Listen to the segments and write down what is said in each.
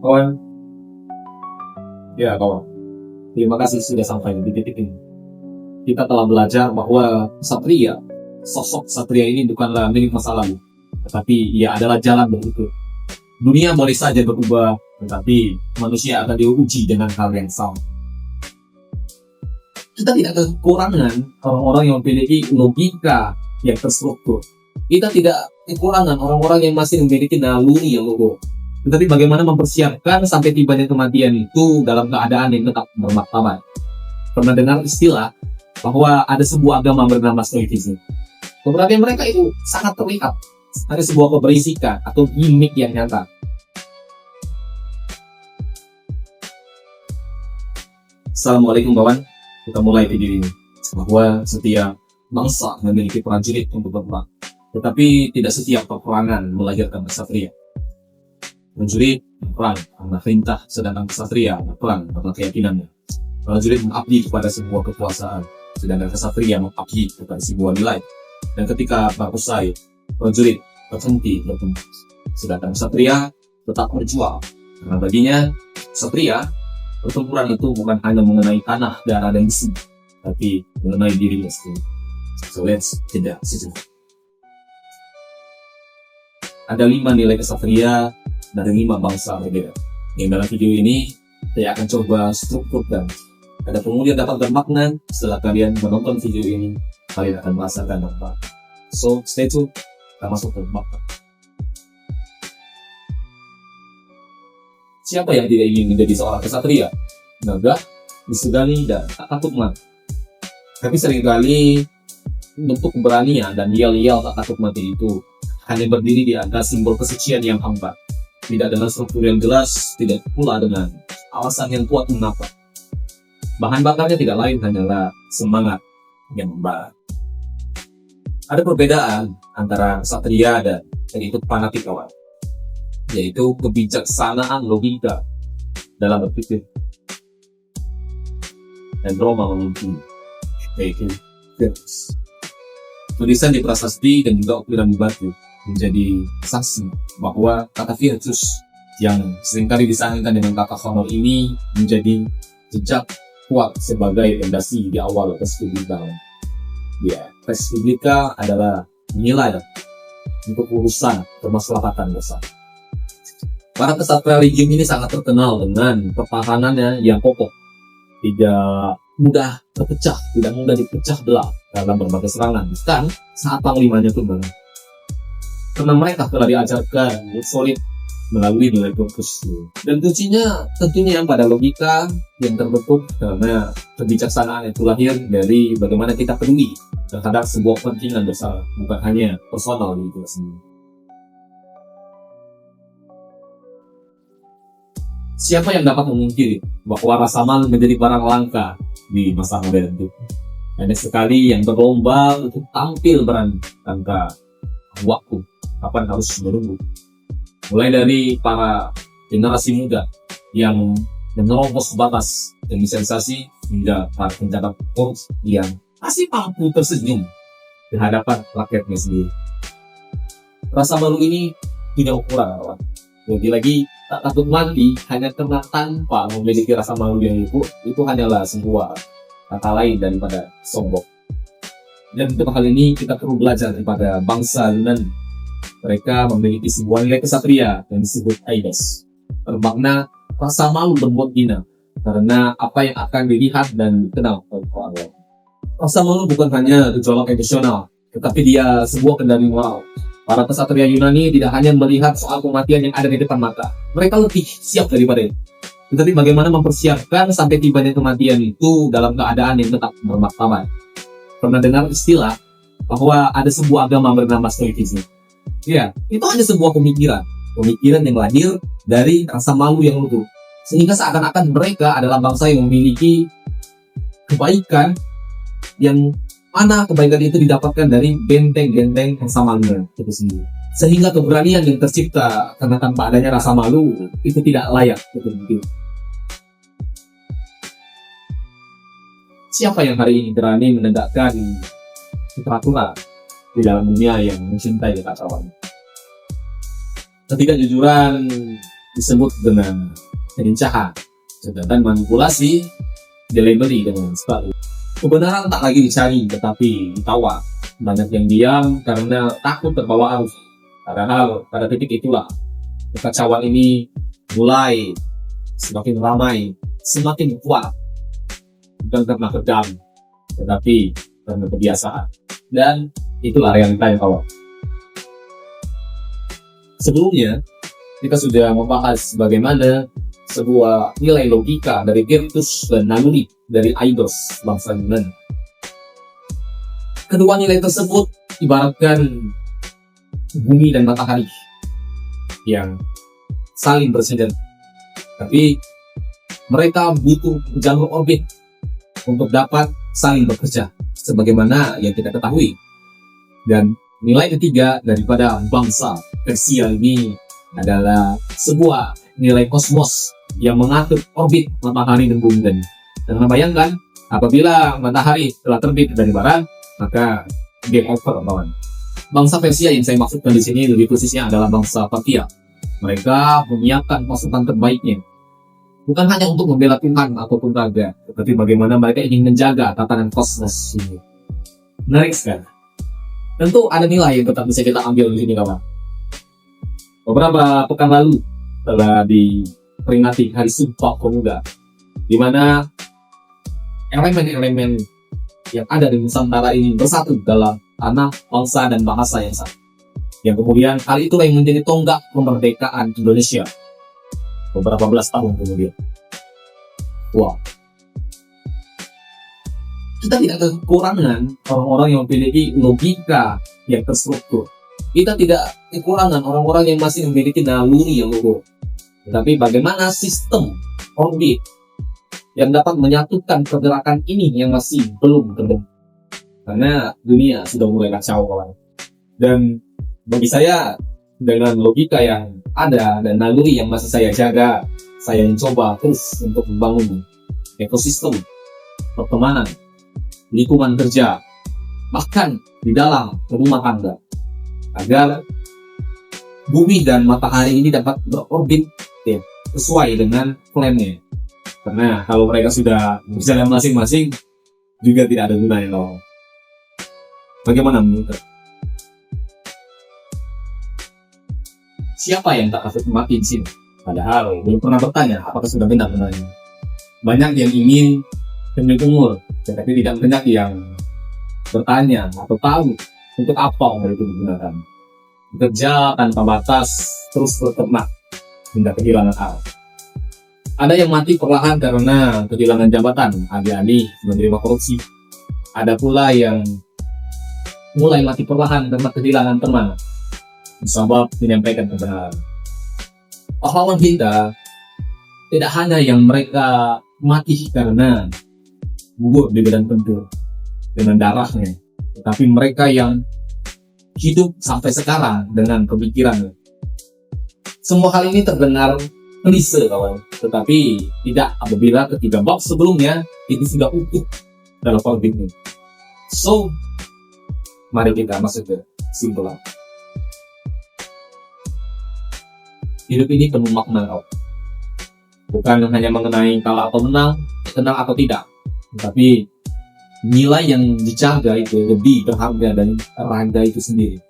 Kawan, ya kawan, terima kasih sudah sampai di titik ini. Kita telah belajar bahwa Satria, sosok Satria ini bukanlah milik masa lalu, tetapi ia adalah jalan berikut. Dunia boleh saja berubah, tetapi manusia akan diuji dengan hal yang sama. Kita tidak kekurangan orang-orang yang memiliki logika yang terstruktur. Kita tidak kekurangan orang-orang yang masih memiliki naluri yang luhur. Tetapi bagaimana mempersiapkan sampai tibanya kematian itu dalam keadaan yang tetap bermartabat. Pernah dengar istilah bahwa ada sebuah agama bernama Stoicism. Keberadaan mereka itu sangat terlihat. Ada sebuah keberisikan atau gimmick yang nyata. Assalamualaikum kawan. Kita mulai video ini. Bahwa setiap bangsa memiliki prajurit untuk berperang. Tetapi tidak setiap peperangan melahirkan kesatria. Prajurit berperang karena perintah, sedangkan kesatria berperang karena keyakinannya. Prajurit mengabdi kepada sebuah kekuasaan, sedangkan kesatria mengabdi kepada sebuah nilai. Dan ketika perang usai, prajurit berhenti bertempur, sedangkan kesatria tetap berjuang. Karena baginya, kesatria, pertempuran itu bukan hanya mengenai tanah, darah, dan besi, tapi mengenai dirinya sendiri. So let's jeda sejenak. Ada 5 nilai kesatria dari 5 bangsa berbeda. Yang dalam video ini, saya akan coba strukturkan. Ada kemudian dapat bermakna setelah kalian menonton video ini, kalian akan merasakan apa. So, stay tune, kita masuk ke makna. Siapa yang tidak ingin menjadi seorang kesatria? Gagah, disegani, dan tak takut mati. Tapi seringkali bentuk keberanian dan yel-yel tak takut mati itu hanya berdiri di atas simbol kesucian yang hampa. Tidak dengan struktur yang jelas, tidak pula dengan alasan yang kuat mengapa. Bahan bakarnya tidak lain hanyalah semangat yang membara. Ada perbedaan antara kesatria dan pengikut fanatik kawan, yaitu kebijaksanaan logika dalam berpikir dan Roma memimpin, yaitu Virtus. Tulisan di prasasti dan juga ukiran di batu menjadi saksi bahwa kata Virtus yang seringkali disandingkan dengan kata honor ini menjadi jejak kuat sebagai fondasi di awal res publica. Ya, res publica adalah nilai untuk urusan kemaslahatan bersama. Para kesatria religium ini sangat terkenal dengan pertahanannya yang kokoh, tidak mudah terpecah, tidak mudah dipecah belah dalam berbagai serangan, bahkan saat panglimanya tumbang. Karena mereka telah diajarkan solid melalui nilai Virtus. Dan kuncinya tentunya yang pada logika yang terbentuk karena kebijaksanaan itu lahir dari bagaimana kita peduli terhadap sebuah kepentingan besar, bukan hanya personal di itu sendiri. Siapa yang dapat memungkiri bahwa rasa malu menjadi barang langka di masa modern itu? Banyak sekali yang berlomba untuk tampil berani tanpa waktu kapan harus menunggu. Mulai dari para generasi muda yang menerobos batas demi sensasi, hingga para pencatat korupsi yang masih mampu tersenyum di hadapan rakyatnya sendiri. Rasa malu ini tidak ukuran kawan. Lagi-lagi tak takut mati hanya karena tanpa memiliki rasa malu yang itu hanyalah sebuah kata lain daripada sombong. Dan untuk hal ini kita perlu belajar daripada bangsa Yunani. Mereka memiliki sebuah nilai kesatria yang disebut aides, bermakna rasa malu berbuat hina karena apa yang akan dilihat dan dikenal oleh orang. Rasa malu bukan hanya gejolak emosional, tetapi dia sebuah kendali moral. Para kesatria Yunani tidak hanya melihat soal kematian yang ada di depan mata, mereka lebih siap daripada itu. Tetapi bagaimana mempersiapkan sampai tibanya kematian itu dalam keadaan yang tetap bermartabat. Pernah dengar istilah bahwa ada sebuah agama bernama Stoicism? Ya, itu hanya sebuah pemikiran yang lahir dari rasa malu yang luhur, sehingga seakan-akan mereka adalah bangsa yang memiliki kebaikan yang mana kebaikan itu didapatkan dari benteng-benteng rasa malu itu sendiri. Sehingga keberanian yang tercipta karena tanpa adanya rasa malu itu tidak layak betul-betul. Siapa yang hari ini berani menegakkan peraturan di dalam dunia yang mencintai kekacauan? Ketidakjujuran disebut dengan penincahan, sedangkan manipulasi delivery dengan sekali. Kebenaran tak lagi dicari tetapi ditawar. Banyak yang diam karena takut terbawa arus. Padahal pada titik itulah kekacauan ini mulai semakin ramai, semakin kuat. Bukan karena kedam, tetapi karena kebiasaan. Dan itulah realita yang kawan. Sebelumnya, kita sudah membahas bagaimana sebuah nilai logika dari Virtus dan naluri dari Aidos bangsa Yunani. Kedua nilai tersebut ibaratkan bumi dan matahari yang saling bersender. Tapi mereka butuh jalur orbit untuk dapat saling bekerja, sebagaimana yang kita ketahui. Dan nilai ketiga daripada bangsa Persia ini adalah sebuah nilai kosmos yang mengatur orbit matahari dan bumi. Dan bayangkan, apabila matahari telah terbit dari barat, maka game over, kawan. Bangsa Persia yang saya maksudkan di sini lebih persisnya adalah bangsa Parthia. Mereka menyiapkan pasukan terbaiknya, bukan hanya untuk membela Tuhan ataupun raga, tetapi bagaimana mereka ingin menjaga tatanan kosmos ini. Menarik sekali. Tentu ada nilai yang tetap bisa kita ambil di sini, kawan. Beberapa pekan lalu telah diperingati Hari Sumpah Pemuda, di mana elemen-elemen yang ada di Nusantara ini bersatu dalam tanah, bangsa, dan bahasa yang sama. Yang kemudian hal itulah yang menjadi tonggak kemerdekaan Indonesia beberapa belas tahun kemudian. Wow. Kita tidak kekurangan orang-orang yang memiliki logika yang terstruktur. Kita tidak kekurangan orang-orang yang masih memiliki naluri yang luhur. Tetapi bagaimana sistem orbit yang dapat menyatukan pergerakan ini yang masih belum terbentuk. Karena dunia sudah mulai kacau, kawan. Dan bagi saya, dengan logika yang ada dan naluri yang masih saya jaga, saya mencoba terus untuk membangun ekosistem pertemanan, lingkungan kerja, bahkan di dalam rumah tangga, agar bumi dan matahari ini dapat berorbit sesuai dengan plannya. Karena kalau mereka sudah berjalan masing-masing, juga tidak ada gunanya, loh. Bagaimana menurut? Siapa yang tak takut mati di sini? Padahal belum pernah bertanya apakah sudah benar benarnya. Banyak yang ingin panjang umur, tetapi tidak banyak yang bertanya atau tahu untuk apa umur itu digunakan. Bekerja tanpa batas, terus berternak hingga kehilangan arah. Ada yang mati perlahan karena kehilangan jabatan, alih-alih menerima korupsi. Ada pula yang mulai mati perlahan karena kehilangan teman, sebab menyampaikan kebenaran. Pahlawan kita tidak hanya yang mereka mati karena gugur di medan tempur dengan darahnya, tetapi mereka yang hidup sampai sekarang dengan pemikiran. Semua hal ini terdengar klise, kawan, tetapi tidak apabila ketiga bab sebelumnya itu sudah utuh dalam orbit ini. So, mari kita masuk ke kesimpulan. Hidup ini penuh makna, kawan. Bukan hanya mengenai kalah atau menang, tenang atau tidak, tetapi nilai yang dijaga itu lebih berharga dari raga itu sendiri.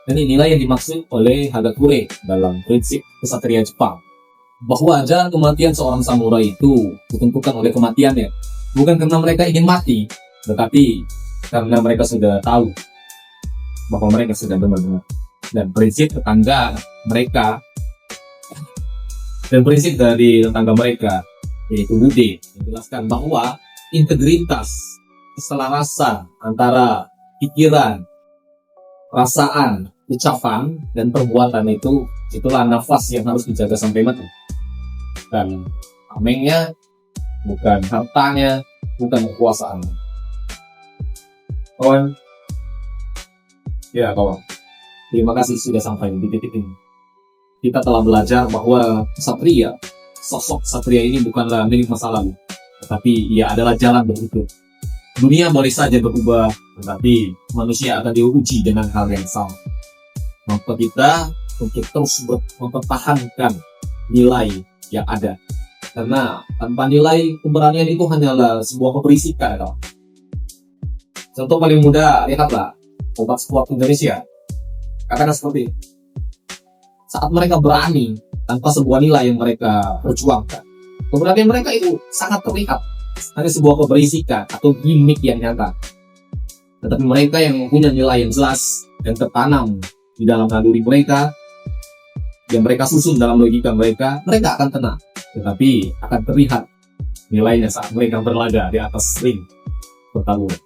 Dan ini nilai yang dimaksud oleh Hagakure dalam prinsip kesatria Jepang, bahwa jalan kematian seorang samurai itu ditentukan oleh kematiannya, bukan karena mereka ingin mati, tetapi karena mereka sudah tahu bahwa mereka sudah benar-benar. Dan prinsip tetangga mereka, dan prinsip dari tetangga mereka, yaitu Bude, menjelaskan bahwa integritas, keselarasan antara pikiran, perasaan, ucapan, dan perbuatan itulah nafas yang harus dijaga sampai mati. Dan tamengnya, bukan hartanya, bukan kekuasaannya. Kawan, terima kasih sudah sampai di titik ini. Kita telah belajar bahwa Satria, sosok Satria ini bukanlah milik masa lalu, tetapi ia adalah jalan berhidup. Dunia boleh saja berubah, tetapi manusia akan diuji dengan hal yang sama. Maka kita untuk terus mempertahankan nilai yang ada. Karena tanpa nilai, keberanian itu hanyalah sebuah keberisikan. Contoh paling mudah, lihatlah obat sport Indonesia. Katakan seperti itu. Saat mereka berani tanpa sebuah nilai yang mereka perjuangkan, keberanian mereka itu sangat terlihat. Hanya sebuah keberisikan atau gimmick yang nyata. Tetapi mereka yang punya nilai yang jelas dan tertanam di dalam naluri mereka, yang mereka susun dalam logika mereka, mereka akan tenang. Tetapi akan terlihat nilainya saat mereka berlaga di atas ring pertarungan.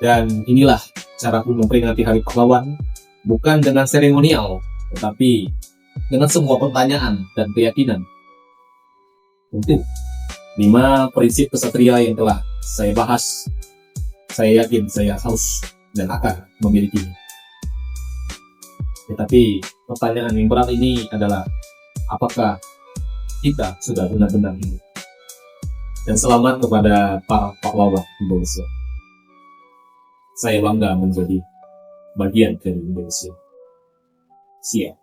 Dan inilah caraku memperingati Hari Pahlawan, bukan dengan seremonial, tetapi dengan sebuah pertanyaan dan keyakinan. Untuk 5 prinsip kesatria yang telah saya bahas, saya yakin saya harus dan akan memilikinya. Tetapi pertanyaan yang berat ini adalah, apakah kita sudah benar-benar hidup? Dan selamat kepada para pahlawan Indonesia. Saya bangga menjadi bagian dari Indonesia. Siap.